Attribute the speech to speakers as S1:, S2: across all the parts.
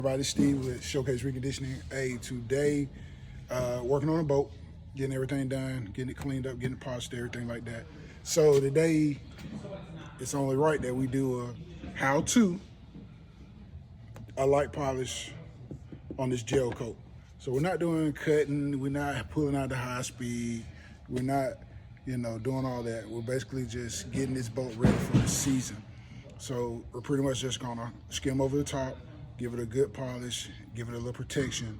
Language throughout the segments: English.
S1: Everybody, Steve with Showcase Reconditioning. Hey, today, working on a boat, getting everything done, getting it cleaned up, getting it polished, everything like that. So today, it's only right that we do a how-to, a light polish on this gel coat. So we're not doing cutting, we're not pulling out the high speed, we're not, doing all that. We're basically just getting this boat ready for the season. So we're pretty much just gonna skim over the top, give it a good polish, give it a little protection,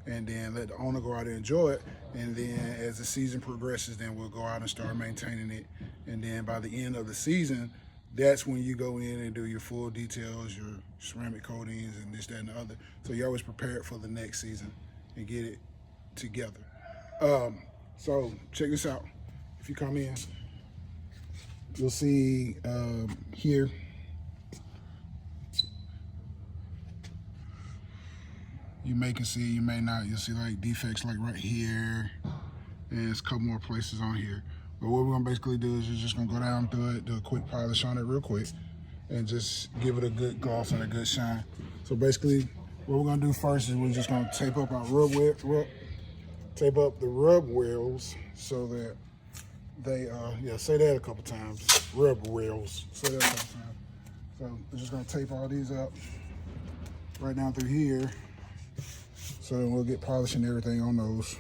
S1: and then let the owner go out and enjoy it. And then as the season progresses, then we'll go out and start maintaining it. And then by the end of the season, that's when you go in and do your full details, your ceramic coatings and this, that, and the other. So you're always prepared for the next season and get it together. So check this out. If you come in, you'll see here, you may can see, you may not. You'll see like defects like right here, and there's a couple more places on here. But what we're gonna basically do is you're just gonna go down through it, do a quick polish on it real quick, and just give it a good gloss and a good shine. So basically, what we're gonna do first is we're just gonna tape up our tape up the rub wheels so that they, say that a couple times. Rub wheels, say that a couple times. So we're just gonna tape all these up right down through here. So then we'll get polishing everything on those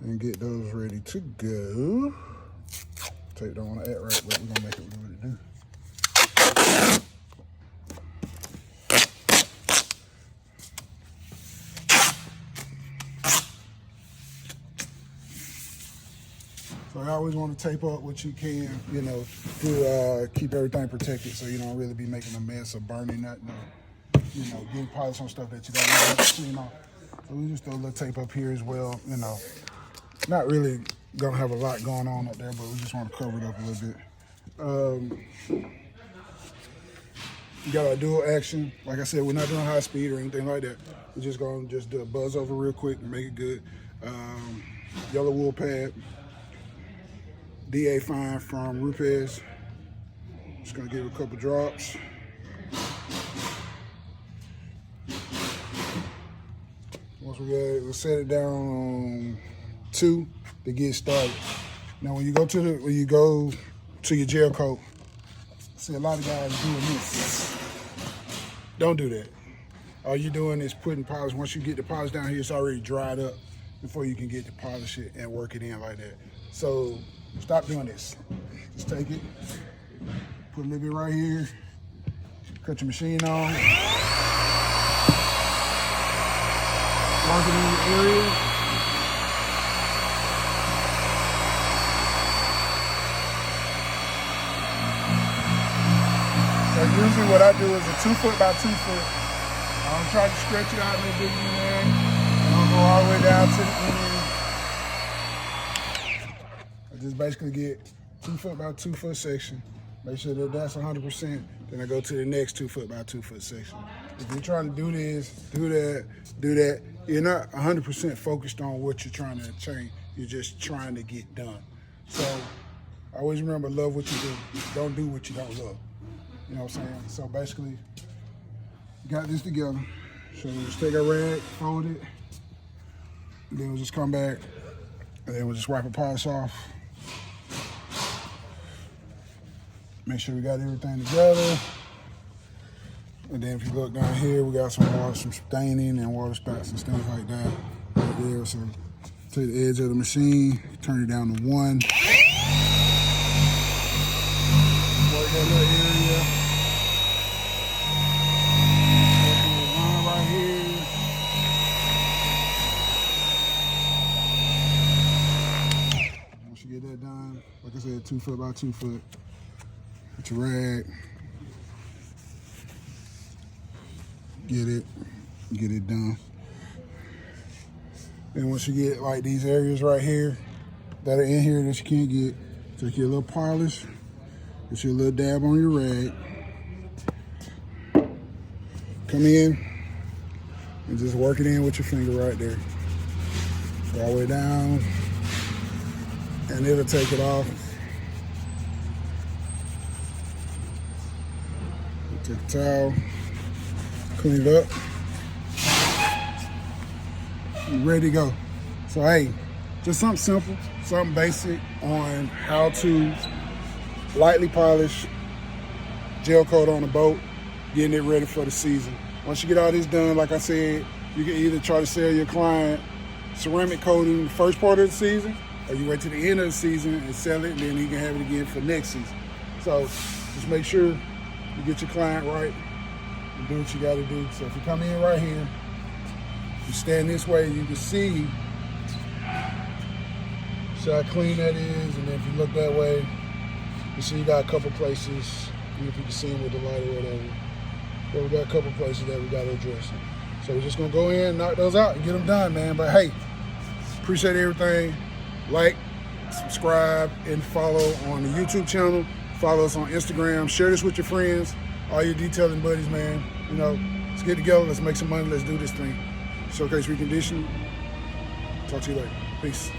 S1: and get those ready to go. Tape don't want to act right, but we're gonna make it what it do. So I always want to tape up what you can, to keep everything protected, so you don't really be making a mess or burning nothing. Getting polish on stuff that you don't want to clean off. So we just throw a little tape up here as well. Not really gonna have a lot going on up there, but we just want to cover it up a little bit. You got our dual action. Like I said, we're not doing high speed or anything like that. We're just gonna do a buzz over real quick and make it good. Yellow wool pad, DA fine from Rupes. Just gonna give it a couple drops. Once we got it, we'll set it down on 2 to get started. Now, when you go to your gel coat, see a lot of guys doing this. Don't do that. All you're doing is putting polish. Once you get the polish down here, it's already dried up before you can get to polish it and work it in like that. So stop doing this. Just take it, put a little bit right here, cut your machine on. Mark it in the area. So usually what I do is a 2 foot by 2 foot. I don't try to stretch it out a little bit in there. I don't go all the way down to the end. I just basically get 2 foot by 2 foot section. Make sure that that's 100%. Then I go to the next 2 foot by 2 foot section. If you're trying to do this, do that, you're not 100% focused on what you're trying to change. You're just trying to get done. So always remember, love what you do. Don't do what you don't love. You know what I'm saying? So basically, got this together. So we'll just take our rag, fold it, and then we'll just come back, and then we'll just wipe the polish off. Make sure we got everything together. And then if you look down here, we got some water, some staining and water spots and stuff like that right there. So take the edge of the machine, turn it down to 1. Work that little area. Right here. Once you get that done, like I said, 2 foot by 2 foot. Get your rag, get it done. And once you get like these areas right here that are in here that you can't get, take your little polish, get your little dab on your rag, come in and just work it in with your finger right there. Go all the way down, and it'll take it off. Take a towel, clean it up. you're ready to go. So hey, just something simple, something basic on how to lightly polish gel coat on a boat, getting it ready for the season. Once you get all this done, like I said, you can either try to sell your client ceramic coating the first part of the season, or you wait to the end of the season and sell it, and then he can have it again for next season. So just make sure you get your client right and do what you got to do. So if you come in right here, you stand this way, you can see how clean that is, and then if you look that way, you see you got a couple places, if you can see them with the light or whatever, but we got a couple places that we got to address. So we're just gonna go in, knock those out, and get them done, man. But hey, appreciate everything. Like, subscribe, and follow on the YouTube channel. Follow us on Instagram. Share this with your friends, all your detailing buddies, man. You know, let's get together. Let's make some money. Let's do this thing. Showcase Reconditioning. Talk to you later. Peace.